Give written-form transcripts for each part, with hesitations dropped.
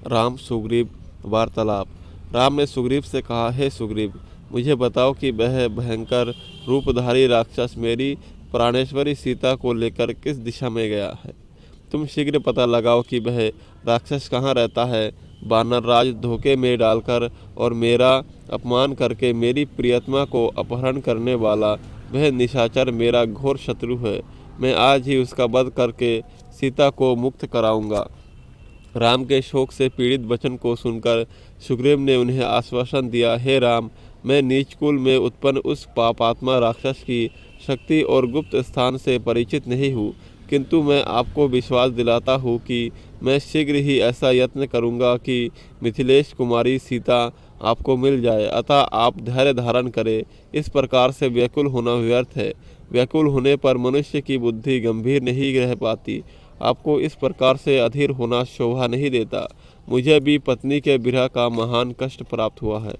राम सुग्रीव वार्तालाप। राम ने सुग्रीव से कहा, हे सुग्रीव, मुझे बताओ कि वह भयंकर रूपधारी राक्षस मेरी प्राणेश्वरी सीता को लेकर किस दिशा में गया है। तुम शीघ्र पता लगाओ कि वह राक्षस कहाँ रहता है। वानर राज धोखे में डालकर और मेरा अपमान करके मेरी प्रियतमा को अपहरण करने वाला वह निशाचर मेरा घोर शत्रु है। मैं आज ही उसका वध करके सीता को मुक्त कराऊंगा। राम के शोक से पीड़ित वचन को सुनकर सुग्रीव ने उन्हें आश्वासन दिया, हे राम, मैं नीच कुल में उत्पन्न उस पापात्मा राक्षस की शक्ति और गुप्त स्थान से परिचित नहीं हूँ, किंतु मैं आपको विश्वास दिलाता हूँ कि मैं शीघ्र ही ऐसा यत्न करूँगा कि मिथिलेश कुमारी सीता आपको मिल जाए। अतः आप धैर्य धारण करें। इस प्रकार से व्याकुल होना व्यर्थ है। व्याकुल होने पर मनुष्य की बुद्धि गंभीर नहीं रह पाती। आपको इस प्रकार से अधीर होना शोभा नहीं देता। मुझे भी पत्नी के विरह का महान कष्ट प्राप्त हुआ है,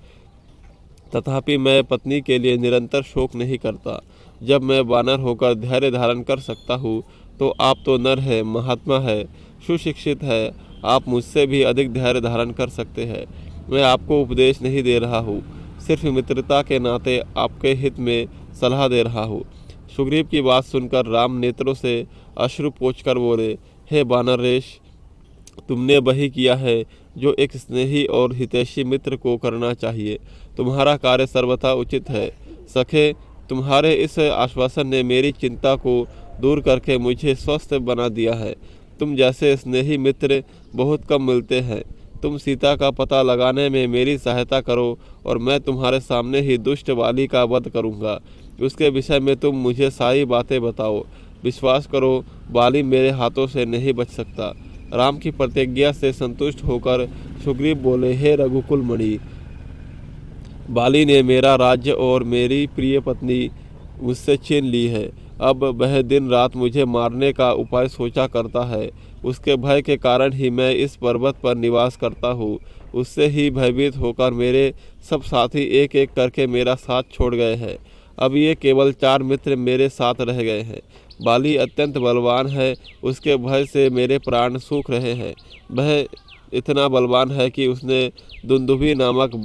तथापि मैं पत्नी के लिए निरंतर शोक नहीं करता। जब मैं वानर होकर धैर्य धारण कर सकता हूँ, तो आप तो नर है, महात्मा है, सुशिक्षित है, आप मुझसे भी अधिक धैर्य धारण कर सकते हैं। मैं आपको उपदेश नहीं दे रहा हूँ, सिर्फ मित्रता के नाते आपके हित में सलाह दे रहा हूँ। सुग्रीव की बात सुनकर राम नेत्रों से अश्रु पोंछकर बोले, हे वानरेश, तुमने वही किया है जो एक स्नेही और हितैषी मित्र को करना चाहिए। तुम्हारा कार्य सर्वथा उचित है। सखे, तुम्हारे इस आश्वासन ने मेरी चिंता को दूर करके मुझे स्वस्थ बना दिया है। तुम जैसे स्नेही मित्र बहुत कम मिलते हैं। तुम सीता का पता लगाने में मेरी सहायता करो और मैं तुम्हारे सामने ही दुष्ट वाली का वध करूंगा। उसके विषय में तुम मुझे सारी बातें बताओ। विश्वास करो, वाली मेरे हाथों से नहीं बच सकता। राम की प्रतिज्ञा से संतुष्ट होकर सुग्रीव बोले, हे रघुकुल मणि, बाली ने मेरा राज्य और मेरी प्रिय पत्नी मुझसे छीन ली है। अब वह दिन रात मुझे मारने का उपाय सोचा करता है। उसके भय के कारण ही मैं इस पर्वत पर निवास करता हूँ। उससे ही भयभीत होकर मेरे सब साथी एक एक करके मेरा साथ छोड़ गए हैं। अब ये केवल 4 मित्र मेरे साथ रह गए हैं। बाली अत्यंत बलवान है, उसके भय से मेरे प्राण सूख रहे हैं। वह इतना बलवान है कि उसने दुंदुभी नामक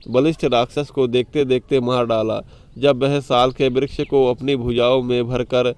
बलिष्ठ राक्षस को देखते देखते मार डाला। जब वह साल के वृक्ष को अपनी भुजाओं में भरकर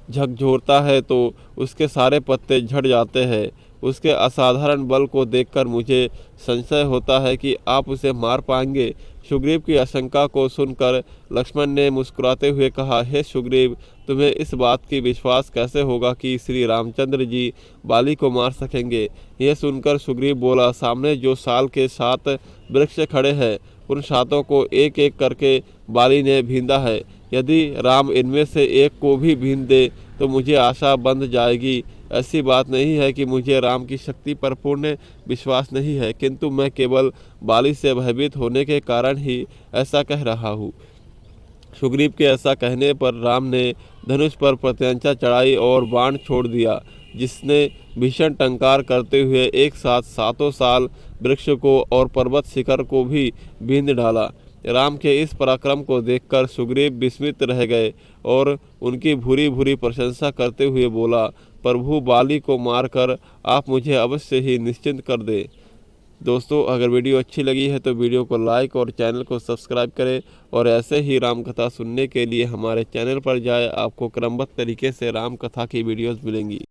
झकझोरता है तो उसके सारे पत्ते झड़ जाते हैं। उसके असाधारण बल को देखकर मुझे संशय होता है कि आप उसे मार पाएंगे। सुग्रीव की आशंका को सुनकर लक्ष्मण ने मुस्कुराते हुए कहा, हे सुग्रीव, तुम्हें इस बात की विश्वास कैसे होगा कि श्री रामचंद्र जी बाली को मार सकेंगे। यह सुनकर सुग्रीव बोला, सामने जो साल के 7 वृक्ष खड़े हैं, उन 7 को एक एक करके बाली ने भींदा है। यदि राम इनमें से एक को भी भींद दे तो मुझे आशा बंध जाएगी। ऐसी बात नहीं है कि मुझे राम की शक्ति पर पूर्ण विश्वास नहीं है, किंतु मैं केवल बाली से भयभीत होने के कारण ही ऐसा कह रहा हूँ। सुग्रीव के ऐसा कहने पर राम ने धनुष पर प्रत्यंचा चढ़ाई और बाण छोड़ दिया, जिसने भीषण टंकार करते हुए एक साथ 7 साल वृक्ष को और पर्वत शिखर को भी बींध डाला। राम के इस पराक्रम को देखकर सुग्रीव विस्मित रह गए और उनकी भूरी भूरी प्रशंसा करते हुए बोला, प्रभु, बाली को मारकर आप मुझे अवश्य ही निश्चिंत कर दें। दोस्तों, अगर वीडियो अच्छी लगी है तो वीडियो को लाइक और चैनल को सब्सक्राइब करें और ऐसे ही राम कथा सुनने के लिए हमारे चैनल पर जाएं। आपको क्रमबद्ध तरीके से राम कथा की वीडियोस मिलेंगी।